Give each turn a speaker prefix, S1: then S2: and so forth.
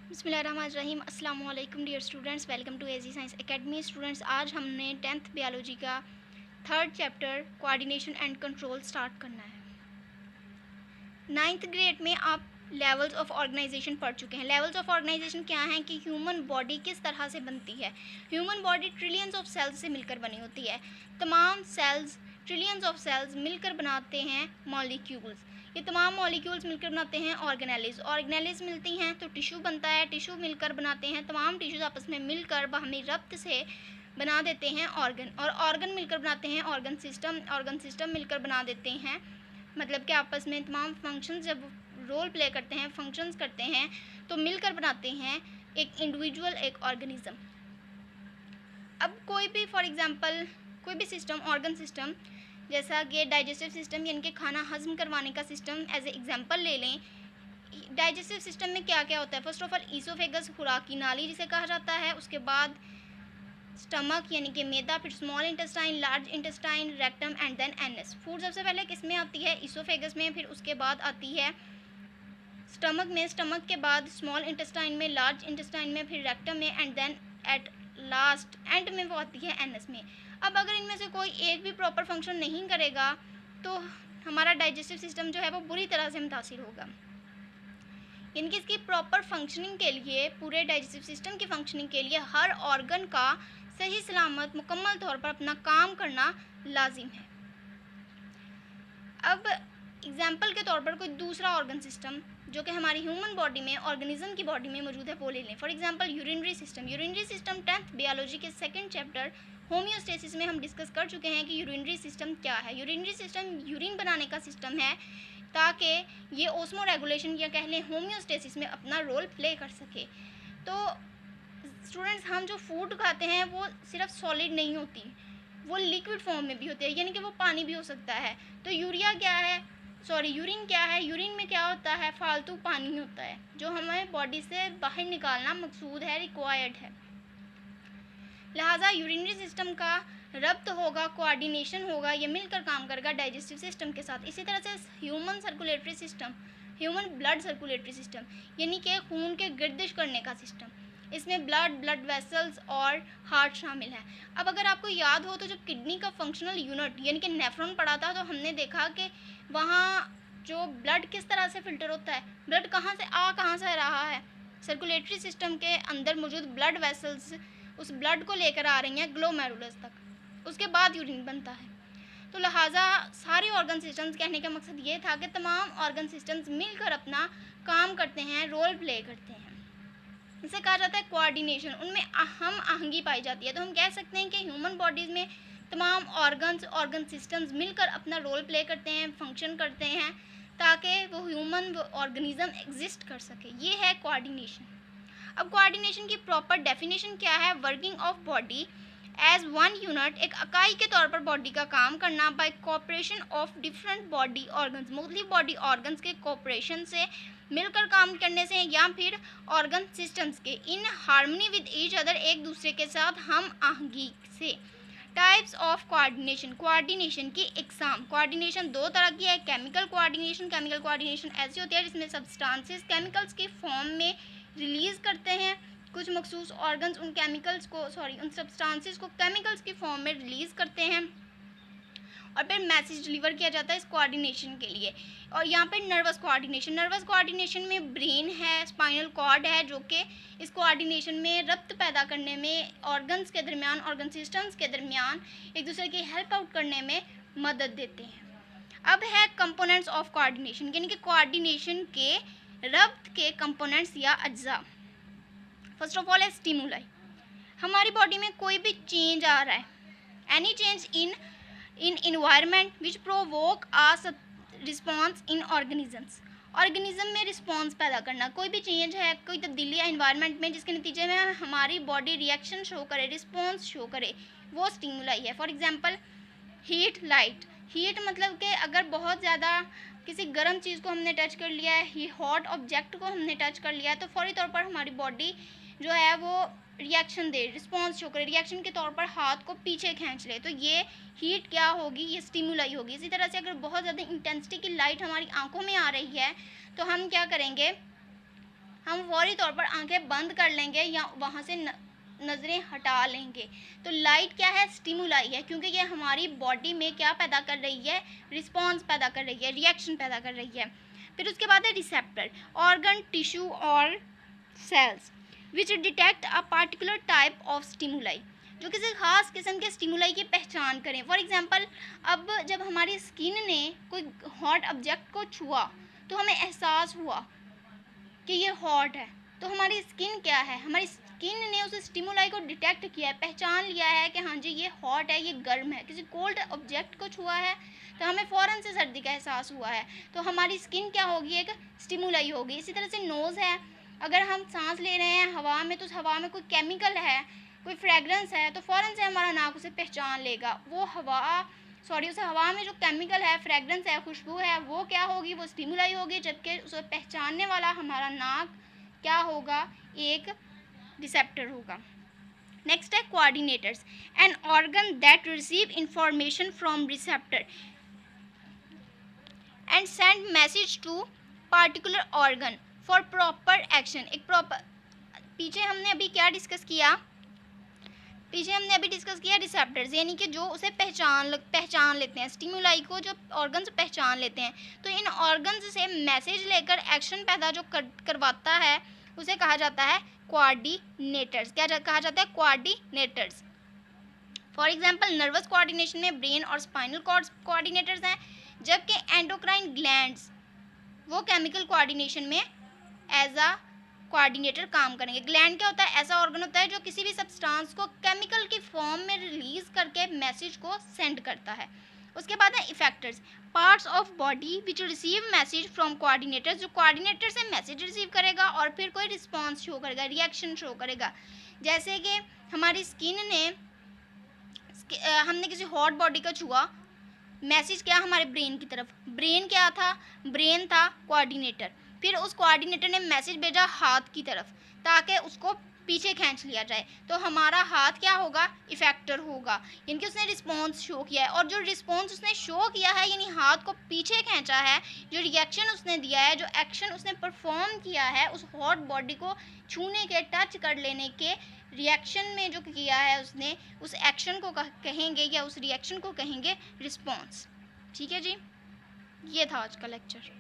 S1: बिस्मिल्लाहिर्रहमानिर्रहीम। अस्सलाम वालेकुम dear students, welcome to AG science academy. Students, आज हमने 10th बायोलॉजी का third chapter coordination and control start करना है। 9th ग्रेड में आप लेवल्स ऑफ ऑर्गेनाइजेशन पढ़ चुके हैं। लेवल्स ऑफ ऑर्गेनाइजेशन क्या हैं कि ह्यूमन बॉडी किस तरह से बनती है। Human body trillions of cells से मिलकर बनी होती है। तमाम सेल्स, ट्रिलियंस ऑफ सेल्स मिलकर बनाते हैं मॉलिक्यूल्स। ये तमाम मॉलिक्यूल्स मिलकर बनाते हैं ऑर्गेनेलिज। ऑर्गेनेलिज मिलती हैं तो टिश्यू बनता है। टिश्यू मिलकर बनाते हैं, तमाम टिश्यूज आपस में मिलकर बाहमी रब्त से बना देते हैं ऑर्गन। और ऑर्गन मिलकर बनाते हैं ऑर्गन सिस्टम। ऑर्गन सिस्टम मिलकर बना देते हैं, मतलब कि आपस में तमाम फंक्शंस जब रोल प्ले करते हैं, फंक्शंस करते हैं, तो मिलकर बनाते हैं एक इंडिविजुअल, एक ऑर्गेनिज्म। अब कोई भी फॉर एग्जांपल कोई भी सिस्टम, ऑर्गन सिस्टम, जैसा कि डाइजेस्टिव सिस्टम यानी कि खाना हजम करवाने का सिस्टम एज ए एग्जांपल ले लें। डाइजेस्टिव सिस्टम में क्या क्या होता है? फर्स्ट ऑफ ऑल ईसोफेगस, खुराकी नाली जिसे कहा जाता है। उसके बाद स्टमक यानी कि मैदा, फिर small intestine, large intestine, rectum and then anus. Food सबसे पहले किस में आती है? ईसोफेगस में। फिर उसके बाद आती है स्टमक में। स्टमक के बाद स्मॉल इंटेस्टाइन में, लार्ज इंटेस्टाइन में, फिर रेक्टम में and then at last end में वो आती है एनस में। अब अगर इनमें से कोई एक भी प्रॉपर फंक्शन नहीं करेगा तो हमारा डाइजेस्टिव सिस्टम जो है वो बुरी तरह से मुतासिर होगा। इनकी इसकी प्रॉपर फंक्शनिंग के लिए, पूरे डाइजेस्टिव सिस्टम की फंक्शनिंग के लिए हर ऑर्गन का सही सलामत मुकम्मल तौर पर अपना काम करना लाजिम है। अब एग्जाम्पल के तौर पर कोई दूसरा ऑर्गन सिस्टम जो कि हमारी ह्यूमन बॉडी में, ऑर्गेनिज्म की बॉडी में मौजूद है, वो ले लें। For example urinary system. Urinary system 10th biology के सेकंड चैप्टर होम्योस्टेसिस में हम डिस्कस कर चुके हैं कि यूरिनरी सिस्टम क्या है। यूरिनरी सिस्टम यूरिन बनाने का सिस्टम है ताकि ये ओस्मो रेगुलेशन या कह लें होम्योस्टेसिस में अपना रोल प्ले कर सके। तो स्टूडेंट्स, हम जो फूड खाते हैं वो सिर्फ सॉलिड नहीं होती, वो लिक्विड फॉर्म में भी होती है, यानी कि वो पानी भी हो सकता है। तो यूरिन क्या है? यूरिन में क्या होता है? फालतू पानी होता है जो हमें बॉडी से बाहर निकालना मकसूद है, रिक्वायर्ड है। लिहाजा यूरिनरी सिस्टम का रब्त होगा, कोऑर्डिनेशन होगा, ये मिलकर काम करेगा डाइजेस्टिव सिस्टम के साथ। इसी तरह से human circulatory system, human blood circulatory system यानी कि खून के गर्दिश करने का सिस्टम। इसमें ब्लड वेसल्स और हार्ट शामिल है। अब अगर आपको याद हो तो जब किडनी का फंक्शनल यूनिट यानी कि नेफ्रॉन पढ़ा था तो हमने देखा कि वहाँ जो ब्लड किस तरह से फिल्टर होता है, ब्लड कहाँ से रहा है, सर्कुलेटरी सिस्टम के अंदर मौजूद ब्लड वेसल्स उस ब्लड को लेकर आ रही हैं ग्लोमेरुलस तक, उसके बाद यूरिन बनता है। तो लिहाजा सारे ऑर्गन सिस्टम्स, कहने का मकसद ये था कि तमाम ऑर्गन सिस्टम्स मिलकर अपना काम करते हैं, रोल प्ले करते हैं। इसे कहा जाता है कोऑर्डिनेशन। उनमें हम आहंगी पाई जाती है। तो हम कह सकते हैं कि ह्यूमन बॉडीज़ में तमाम ऑर्गन सिस्टम्स मिलकर अपना रोल प्ले करते हैं, फंक्शन करते हैं ताकि वो ह्यूमन ऑर्गेनिज्म एग्जिस्ट कर सके। ये है कोऑर्डिनेशन। अब कोऑर्डिनेशन की प्रॉपर डेफिनेशन क्या है? Working of body as one unit, एक इकाई के तौर पर बॉडी का काम करना, by cooperation of different body organs, मुख्तलिफ बॉडी ऑर्गन्स के कोऑपरेशन से, मिलकर काम करने से, या फिर ऑर्गन सिस्टम्स के in harmony with each other, एक दूसरे के साथ हम आहंगी से। टाइप्स ऑफ कोऑर्डिनेशन, कोऑर्डिनेशन की इकसाम। कोऑर्डिनेशन दो तरह की है। केमिकल कोऑर्डिनेशन, केमिकल कोऑर्डिनेशन ऐसी होती है जिसमें सब्सटेंसेस केमिकल्स की फॉर्म में रिलीज़ करते हैं कुछ मखसूस ऑर्गन्स, उन सब्सटेंसेस को केमिकल्स की फॉर्म में रिलीज़ करते हैं और फिर मैसेज डिलीवर किया जाता है इस कोऑर्डिनेशन के लिए। और यहाँ पे नर्वस कोऑर्डिनेशन में ब्रेन है, स्पाइनल कॉर्ड है, जो कि इस कोऑर्डिनेशन में रब्त पैदा करने में, ऑर्गन्स के दरमियान, ऑर्गन सिस्टम्स के दरमियान एक दूसरे की हेल्प आउट करने में मदद देते हैं। अब है कंपोनेंट्स ऑफ कोऑर्डिनेशन, यानी कि कोऑर्डिनेशन के रब्त के कंपोनेंट्स या अज्जा। फर्स्ट ऑफ ऑल है स्टिमुलाई। हमारी बॉडी में कोई भी चेंज आ रहा है, any change in environment which provoke a response in organisms, organism में रिस्पॉन्स पैदा करना। कोई भी चेंज है, कोई तब्दीली है इन्वायरमेंट में जिसके नतीजे में हमारी बॉडी रिएक्शन शो करे, रिस्पॉन्स शो करे, वो स्टिमुलाई है। For example heat, light. Heat मतलब कि अगर बहुत ज़्यादा किसी गर्म चीज़ को हमने टच कर लिया है, हॉट ऑब्जेक्ट को हमने टच कर लिया है, तो फौरी तौर पर हमारी बॉडी जो है वो रिएक्शन दे, रिस्पॉन्स शो करे, रिएक्शन के तौर पर हाथ को पीछे खींच ले, तो ये हीट क्या होगी? ये स्टिमुलाई होगी। इसी तरह से अगर बहुत ज़्यादा इंटेंसिटी की लाइट हमारी आंखों में आ रही है तो हम क्या करेंगे? हम फौरी तौर पर आंखें बंद कर लेंगे या वहाँ से नज़रें हटा लेंगे। तो लाइट क्या है, स्टिमुलाई है, क्योंकि ये हमारी बॉडी में क्या पैदा कर रही है, रिस्पॉन्स पैदा कर रही है, रिएक्शन पैदा कर रही है। फिर उसके बाद है रिसेप्टर, ऑर्गन, टिश्यू और cells which detect a particular type of stimuli, जो किसी खास किस्म के स्टिमुलाई की पहचान करें। फॉर एग्जांपल, अब जब हमारी स्किन ने कोई हॉट ऑब्जेक्ट को छुआ तो हमें एहसास हुआ कि ये हॉट है, तो हमारी स्किन क्या है, हमारी स्किन ने उस स्टिमुलाई को डिटेक्ट किया है, पहचान लिया है कि हाँ जी ये हॉट है, ये गर्म है। किसी कोल्ड ऑब्जेक्ट को छुआ है तो हमें फ़ौरन से सर्दी का एहसास हुआ है, तो हमारी स्किन क्या होगी, एक स्टिमुलाई होगी। इसी तरह से नोज़ है, अगर हम सांस ले रहे हैं हवा में तो उस हवा में कोई केमिकल है, कोई फ्रेगरेंस है, तो फ़ौरन से हमारा नाक उसे पहचान लेगा। वो उस हवा में जो केमिकल है, फ्रेगरेंस है, खुशबू है, वो क्या होगी, वो स्टिमुलाई होगी, जबकि उसे पहचानने वाला हमारा नाक क्या होगा, एक रिसेप्टर होगा। नेक्स्ट है coordinators, an organ that receive information from receptor and send message to particular organ for proper action. एक प्रॉपर, पीछे हमने अभी डिस्कस किया रिसेप्टर्स, यानी कि जो उसे पहचान लेते हैं, स्टिमुलाई को जो ऑर्गन्स पहचान लेते हैं। तो इन ऑर्गन्स से मैसेज लेकर एक्शन पैदा जो करवाता है उसे कहा जाता है कोऑर्डिनेटर्स। क्या कहा जाता है, coordinators. For example, nervous coordination में ब्रेन और स्पाइनल कॉर्ड कोऑर्डिनेटर्स हैं, जबकि एंडोक्राइन ग्लैंड्स वो केमिकल कोऑर्डिनेशन में एज अ कोऑर्डिनेटर काम करेंगे। ग्लैंड क्या होता है, ऐसा ऑर्गन होता है जो किसी भी सब्सटेंस को केमिकल की फॉर्म में रिलीज करके मैसेज को सेंड करता है। उसके बाद है effectors, parts of body which receive message from coordinators, जो कोऑर्डिनेटर से मैसेज रिसीव करेगा और फिर कोई रिस्पॉन्स शो करेगा, रिएक्शन शो करेगा। जैसे कि हमारी स्किन ने, हमने किसी हॉट बॉडी का छुआ, मैसेज क्या हमारे ब्रेन की तरफ, ब्रेन क्या था, ब्रेन था कोऑर्डिनेटर, फिर उस कोऑर्डिनेटर ने मैसेज भेजा हाथ की तरफ ताकि उसको पीछे खींच लिया जाए, तो हमारा हाथ क्या होगा, इफेक्टर होगा, यानी कि उसने रिस्पॉन्स शो किया है। और जो रिस्पॉन्स उसने शो किया है, यानी हाथ को पीछे खींचा है, जो रिएक्शन उसने दिया है, जो एक्शन उसने परफॉर्म किया है, उस हॉट बॉडी को छूने के, टच कर लेने के रिएक्शन में जो किया है उसने, उस एक्शन को कहेंगे या उस रिएक्शन को कहेंगे रिस्पॉन्स। ठीक है जी, ये था आज का लेक्चर।